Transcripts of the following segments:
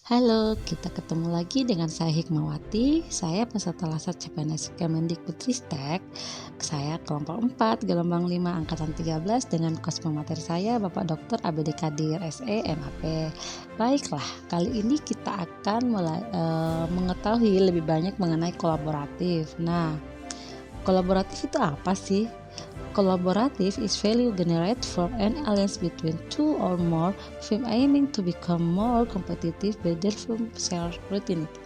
Halo, kita ketemu lagi dengan saya Hikmawati. Saya peserta Laser CPNS Kemendikbudristek. Saya kelompok 4, gelombang 5, angkatan 13 dengan kos pemateri saya Bapak Dr. ABD Kadir SE MAP. Baiklah, kali ini kita akan mengetahui lebih banyak mengenai kolaboratif. Nah, kolaboratif itu apa sih? Collaborative is value generated from an alliance between two or more firms aiming to become more competitive better from shared routinity.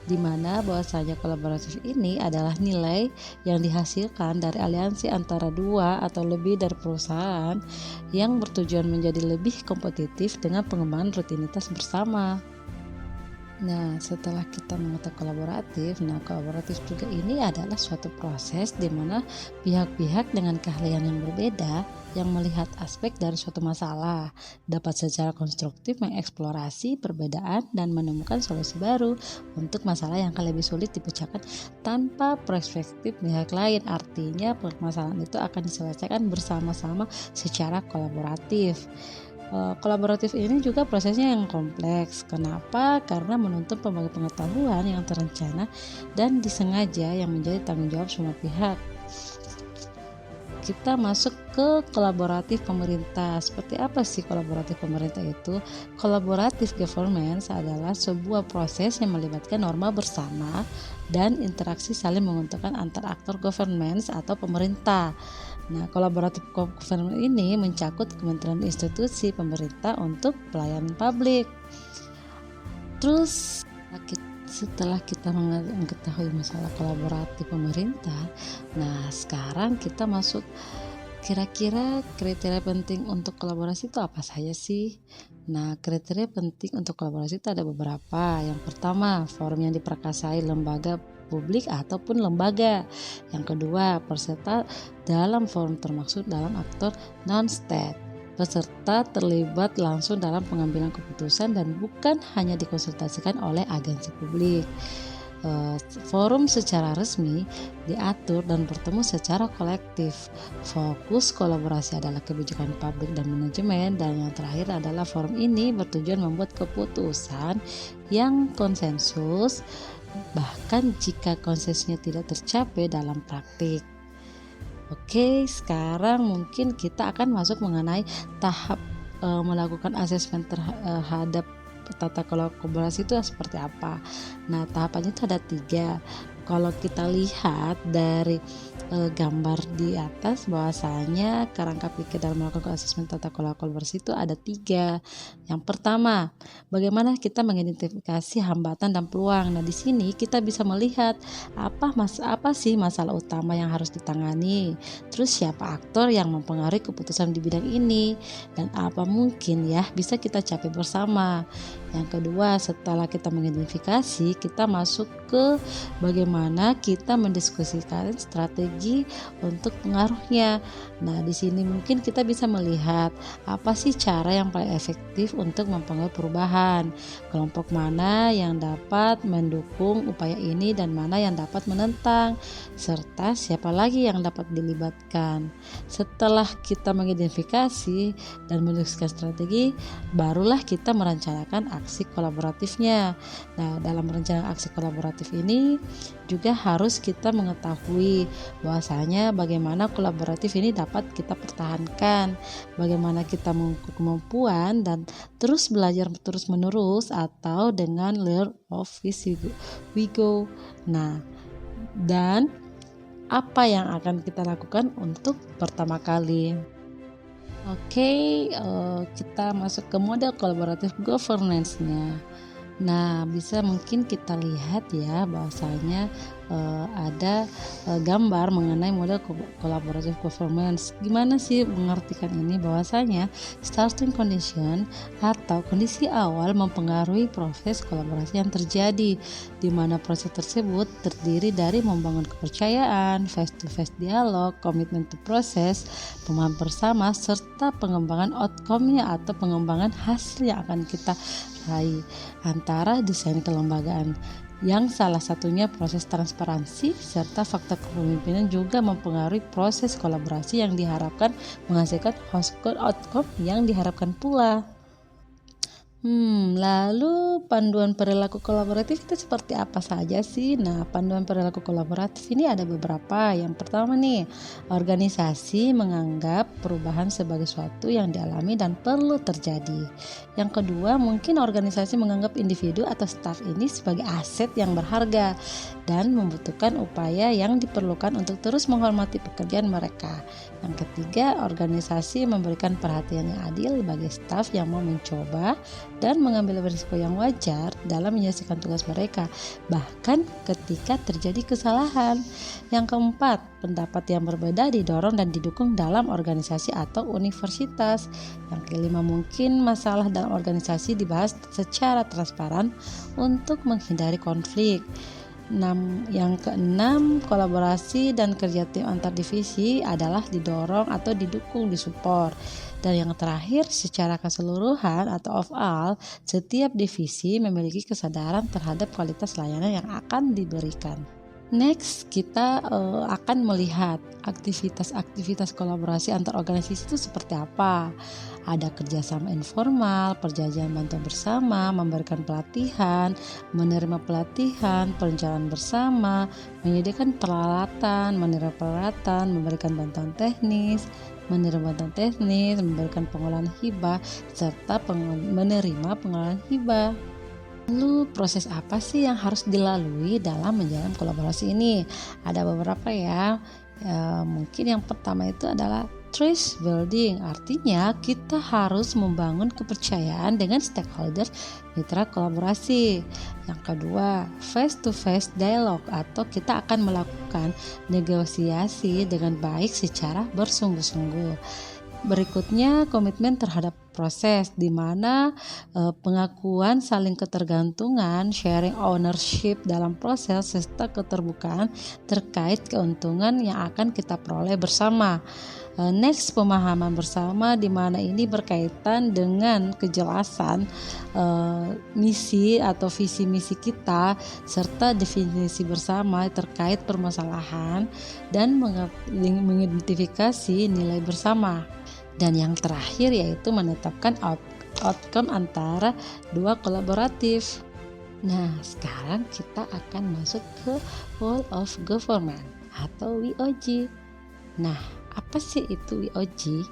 Di mana bahwasanya kolaboratif ini adalah nilai yang dihasilkan dari aliansi antara dua atau lebih dari perusahaan yang bertujuan menjadi lebih kompetitif dengan pengembangan rutinitas bersama. Nah, setelah kita mengetahui kolaboratif juga ini adalah suatu proses di mana pihak-pihak dengan keahlian yang berbeda yang melihat aspek dari suatu masalah dapat secara konstruktif mengeksplorasi perbedaan dan menemukan solusi baru untuk masalah yang lebih sulit dipecahkan tanpa perspektif pihak lain. Artinya, permasalahan itu akan diselesaikan bersama-sama secara kolaboratif. Kolaboratif ini juga prosesnya yang kompleks. Kenapa? Karena menuntut pembagi pengetahuan yang terencana dan disengaja yang menjadi tanggung jawab semua pihak. Kita masuk ke kolaboratif pemerintah. Seperti apa sih kolaboratif pemerintah itu? Collaborative governance adalah sebuah proses yang melibatkan norma bersama dan interaksi saling menguntungkan antar aktor governance atau pemerintah. Nah, kolaboratif government ini mencakup kementerian institusi pemerintah untuk pelayanan publik. Terus setelah kita mengetahui masalah kolaboratif pemerintah, nah sekarang kita masuk kira-kira kriteria penting untuk kolaborasi itu apa saja sih? Nah, kriteria penting untuk kolaborasi itu ada beberapa. Yang pertama, forum yang diperkasai lembaga publik ataupun lembaga. Yang kedua, peserta dalam forum termaksud dalam aktor non-state. Peserta terlibat langsung dalam pengambilan keputusan dan bukan hanya dikonsultasikan oleh agensi publik. Forum secara resmi diatur dan bertemu secara kolektif. Fokus kolaborasi adalah kebijakan publik dan manajemen, dan yang terakhir adalah forum ini bertujuan membuat keputusan yang konsensus, bahkan jika konsensusnya tidak tercapai dalam praktik. Oke, sekarang mungkin kita akan masuk mengenai tahap melakukan asesmen terhadap tata kelola kolaborasi itu seperti apa. Nah, tahapannya itu ada 3. Kalau kita lihat dari gambar di atas, bahwasanya kerangka pikir dalam melakukan asesmen tata kelola kolaborasi itu ada 3. Yang pertama, bagaimana kita mengidentifikasi hambatan dan peluang. Nah, di sini kita bisa melihat apa sih masalah utama yang harus ditangani, terus siapa aktor yang mempengaruhi keputusan di bidang ini, dan apa mungkin ya bisa kita capai bersama. Yang kedua, setelah kita mengidentifikasi, kita masuk ke bagaimana kita mendiskusikan strategi untuk pengaruhnya. Nah, di sini mungkin kita bisa melihat apa sih cara yang paling efektif untuk mempengaruhi perubahan, kelompok mana yang dapat mendukung upaya ini dan mana yang dapat menentang, serta siapa lagi yang dapat dilibatkan. Setelah kita mengidentifikasi dan mendiskusikan strategi, barulah kita merencanakan aksi kolaboratifnya. Nah, dalam merencanakan aksi kolaboratif ini juga harus kita mengetahui bahwasanya bagaimana kolaboratif ini dapat kita pertahankan, bagaimana kita mengukur kemampuan dan terus belajar terus menerus atau dengan learn of we go. Nah, dan apa yang akan kita lakukan untuk pertama kali. Oke, kita masuk ke model kolaboratif governance-nya. Nah, bisa mungkin kita lihat ya bahwasanya ada gambar mengenai model collaborative governance. Gimana sih mengartikan ini? Bahwasanya starting condition atau kondisi awal mempengaruhi proses kolaborasi yang terjadi, di mana proses tersebut terdiri dari membangun kepercayaan, face-to-face dialog, komitmen to proses, pemahaman bersama, serta pengembangan outcome-nya atau pengembangan hasil yang akan kita raih antara desain kelembagaan, yang salah satunya proses transparansi serta faktor kepemimpinan juga mempengaruhi proses kolaborasi yang diharapkan menghasilkan outcome yang diharapkan pula. Lalu panduan perilaku kolaboratif itu seperti apa saja sih? Nah, panduan perilaku kolaboratif ini ada beberapa. Yang pertama nih, organisasi menganggap perubahan sebagai sesuatu yang dialami dan perlu terjadi. Yang kedua, mungkin organisasi menganggap individu atau staf ini sebagai aset yang berharga dan membutuhkan upaya yang diperlukan untuk terus menghormati pekerjaan mereka. Yang ketiga, organisasi memberikan perhatian yang adil bagi staf yang mau mencoba dan mengambil risiko yang wajar dalam menyelesaikan tugas mereka, bahkan ketika terjadi kesalahan. Yang keempat, pendapat yang berbeda didorong dan didukung dalam organisasi atau universitas. Yang kelima, mungkin masalah dalam organisasi dibahas secara transparan untuk menghindari konflik. Yang keenam, kolaborasi dan kerja tim antar divisi adalah didorong atau didukung, disupport. Dan yang terakhir, secara keseluruhan atau overall, setiap divisi memiliki kesadaran terhadap kualitas layanan yang akan diberikan. Next, kita akan melihat aktivitas-aktivitas kolaborasi antar organisasi itu seperti apa. Ada kerjasama informal, perjanjian bantu bersama, memberikan pelatihan, menerima pelatihan, perencanaan bersama, menyediakan peralatan, menerima peralatan, memberikan bantuan teknis, memberikan pengolahan hibah, serta menerima pengolahan hibah. Lalu proses apa sih yang harus dilalui dalam menjalin kolaborasi ini? Ada beberapa ya. Mungkin yang pertama itu adalah trust building, artinya kita harus membangun kepercayaan dengan stakeholder mitra kolaborasi. Yang kedua, face to face dialogue, atau kita akan melakukan negosiasi dengan baik secara bersungguh-sungguh. Berikutnya, komitmen terhadap proses, di mana pengakuan saling ketergantungan, sharing ownership dalam proses, serta keterbukaan terkait keuntungan yang akan kita peroleh bersama. Next, pemahaman bersama, di mana ini berkaitan dengan kejelasan misi atau visi misi kita, serta definisi bersama terkait permasalahan dan mengidentifikasi nilai bersama. Dan yang terakhir yaitu menetapkan outcome antara dua kolaboratif. Nah, sekarang kita akan masuk ke Whole of Government atau WOG. Nah, apa sih itu WOG?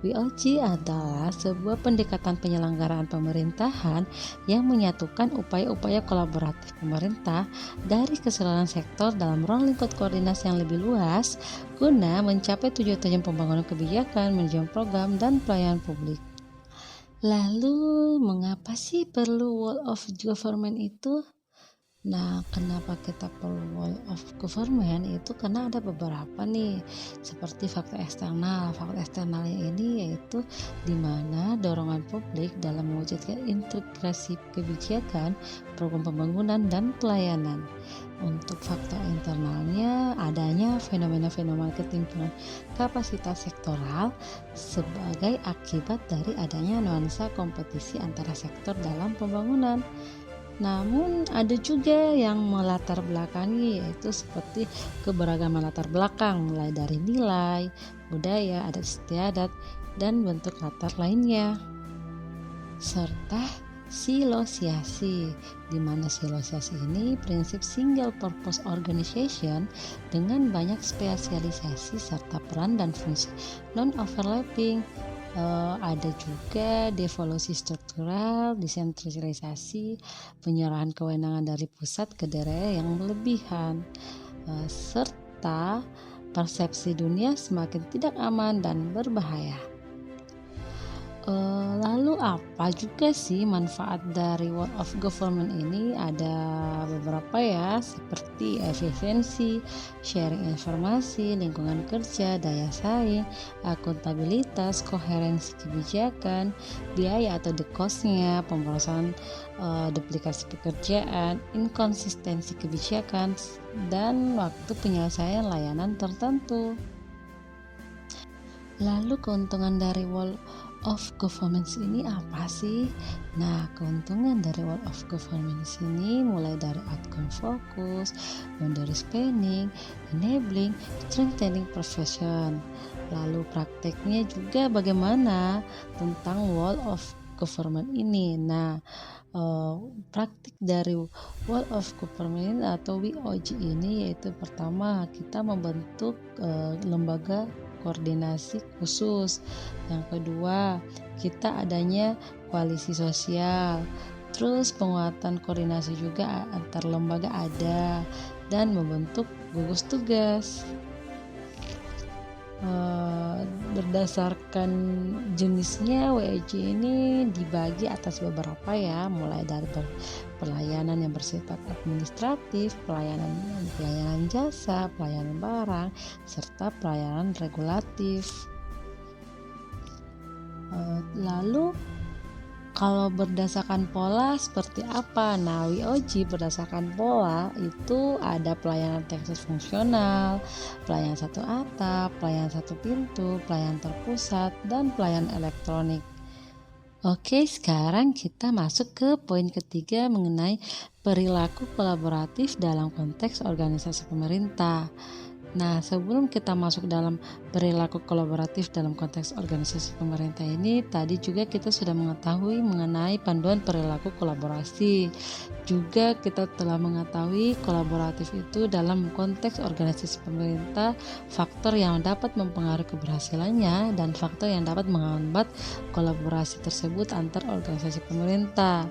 WOG adalah sebuah pendekatan penyelenggaraan pemerintahan yang menyatukan upaya-upaya kolaboratif pemerintah dari keseluruhan sektor dalam ruang lingkup koordinasi yang lebih luas guna mencapai tujuan-tujuan pembangunan kebijakan, manajemen program, dan pelayanan publik. Lalu, mengapa sih perlu Whole of Government itu? Nah, kenapa kita perlu whole of government itu karena ada beberapa nih, seperti faktor eksternal. Faktor eksternalnya ini yaitu di mana dorongan publik dalam mewujudkan integrasi kebijakan, program pembangunan, dan pelayanan. Untuk faktor internalnya, adanya fenomena-fenomena ketimpangan kapasitas sektoral sebagai akibat dari adanya nuansa kompetisi antara sektor dalam pembangunan. Namun ada juga yang melatar belakangi, yaitu seperti keberagaman latar belakang, mulai dari nilai, budaya, adat istiadat, dan bentuk latar lainnya. Serta silosiasi, di mana silosiasi ini prinsip single purpose organization dengan banyak spesialisasi serta peran dan fungsi non-overlapping. Ada juga devolusi struktural, desentralisasi, penyerahan kewenangan dari pusat ke daerah yang berlebihan, serta persepsi dunia semakin tidak aman dan berbahaya. Lalu apa juga sih manfaat dari Whole of Government ini? Ada beberapa ya, seperti efisiensi, sharing informasi, lingkungan kerja, daya saing, akuntabilitas, koherensi kebijakan, biaya atau the cost-nya, pemborosan, duplikasi pekerjaan, inkonsistensi kebijakan, dan waktu penyelesaian layanan tertentu. Lalu keuntungan dari Whole of Government ini apa sih? Nah, keuntungan dari Whole of Government ini mulai dari outcome focus, boundary spanning, enabling, strengthening profession. Lalu prakteknya juga bagaimana tentang Whole of Government ini. Nah, praktik dari World of Government atau WOG ini yaitu pertama kita membentuk lembaga koordinasi khusus. Yang kedua, kita adanya koalisi sosial. Terus penguatan koordinasi juga antar lembaga ada dan membentuk gugus tugas. Berdasarkan jenisnya WOG ini dibagi atas beberapa ya, mulai dari pelayanan yang bersifat administratif, pelayanan jasa, pelayanan barang, serta pelayanan regulatif. Lalu kalau berdasarkan pola seperti apa? Nah, WOG berdasarkan pola itu ada pelayanan teknis fungsional, pelayanan satu atap, pelayanan satu pintu, pelayanan terpusat, dan pelayanan elektronik. Oke, sekarang kita masuk ke poin ketiga mengenai perilaku kolaboratif dalam konteks organisasi pemerintah. Nah, sebelum kita masuk dalam perilaku kolaboratif dalam konteks organisasi pemerintah ini, tadi juga kita sudah mengetahui mengenai panduan perilaku kolaborasi. Juga kita telah mengetahui kolaboratif itu dalam konteks organisasi pemerintah, faktor yang dapat mempengaruhi keberhasilannya dan faktor yang dapat menghambat kolaborasi tersebut antar organisasi pemerintah.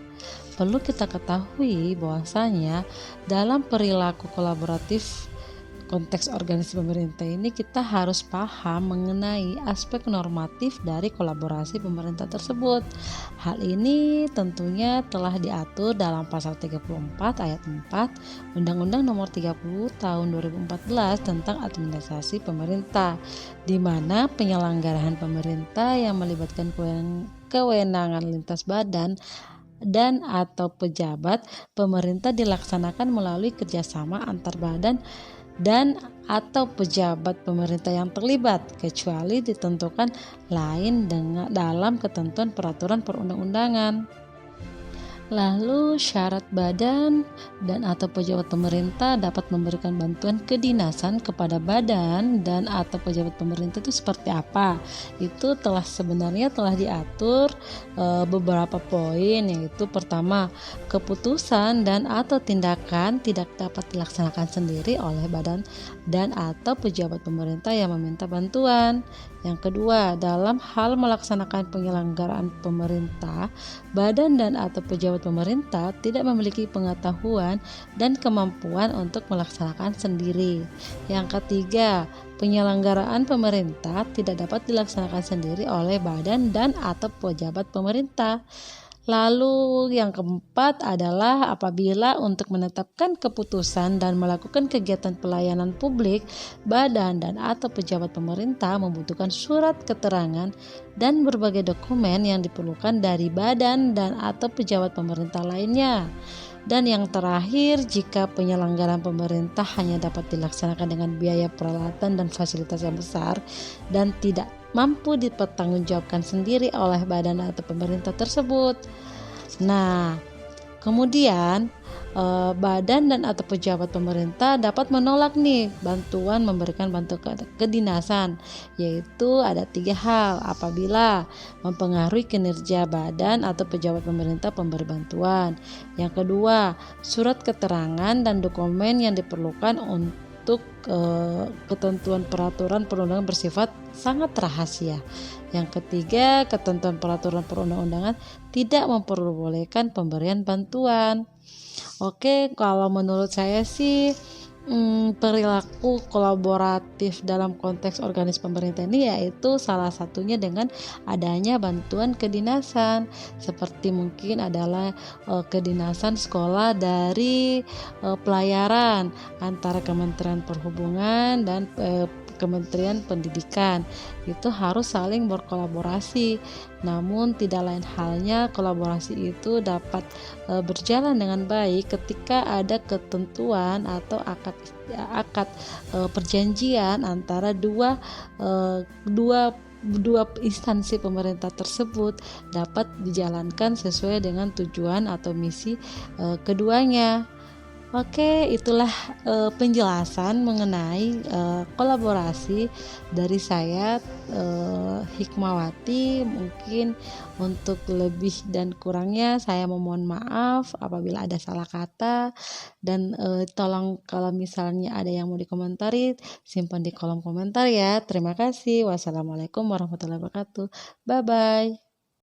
Perlu kita ketahui bahwasanya dalam perilaku kolaboratif konteks organisasi pemerintah ini kita harus paham mengenai aspek normatif dari kolaborasi pemerintah tersebut. Hal ini tentunya telah diatur dalam pasal 34 ayat 4 Undang-Undang Nomor 30 Tahun 2014 tentang administrasi pemerintah, di mana penyelenggaraan pemerintah yang melibatkan kewenangan lintas badan dan atau pejabat pemerintah dilaksanakan melalui kerjasama antar badan dan atau pejabat pemerintah yang terlibat, kecuali ditentukan lain dalam ketentuan peraturan perundang-undangan. Lalu syarat badan dan atau pejabat pemerintah dapat memberikan bantuan kedinasan kepada badan dan atau pejabat pemerintah itu seperti apa? Itu sebenarnya telah diatur beberapa poin, yaitu pertama, keputusan dan atau tindakan tidak dapat dilaksanakan sendiri oleh badan dan atau pejabat pemerintah yang meminta bantuan. Yang kedua, dalam hal melaksanakan penyelenggaraan pemerintah, badan dan atau pejabat pemerintah tidak memiliki pengetahuan dan kemampuan untuk melaksanakan sendiri. Yang ketiga, penyelenggaraan pemerintah tidak dapat dilaksanakan sendiri oleh badan dan atau pejabat pemerintah. Lalu yang keempat adalah apabila untuk menetapkan keputusan dan melakukan kegiatan pelayanan publik, badan dan atau pejabat pemerintah membutuhkan surat keterangan dan berbagai dokumen yang diperlukan dari badan dan atau pejabat pemerintah lainnya. Dan yang terakhir, jika penyelenggaraan pemerintah hanya dapat dilaksanakan dengan biaya peralatan dan fasilitas yang besar dan tidak mampu dipertanggungjawabkan sendiri oleh badan atau pemerintah tersebut. Nah, kemudian badan dan atau pejabat pemerintah dapat menolak memberikan bantuan kedinasan, yaitu ada 3 hal apabila mempengaruhi kinerja badan atau pejabat pemerintah pemberi bantuan. Yang kedua, surat keterangan dan dokumen yang diperlukan untuk ketentuan peraturan perundangan bersifat sangat rahasia. Yang ketiga, ketentuan peraturan perundang-undangan tidak memperbolehkan pemberian bantuan. Oke, kalau menurut saya sih perilaku kolaboratif dalam konteks organisasi pemerintah ini yaitu salah satunya dengan adanya bantuan kedinasan, seperti mungkin adalah kedinasan sekolah dari pelayaran antara Kementerian Perhubungan dan Kementerian Pendidikan. Itu harus saling berkolaborasi. Namun tidak lain halnya kolaborasi itu dapat berjalan dengan baik ketika ada ketentuan atau akad perjanjian antara dua instansi pemerintah tersebut dapat dijalankan sesuai dengan tujuan atau misi keduanya. Oke, itulah penjelasan mengenai kolaborasi dari saya, Hikmawati. Mungkin untuk lebih dan kurangnya saya memohon maaf apabila ada salah kata, dan tolong kalau misalnya ada yang mau dikomentari, simpan di kolom komentar ya. Terima kasih. Wassalamualaikum warahmatullahi wabarakatuh. Bye bye.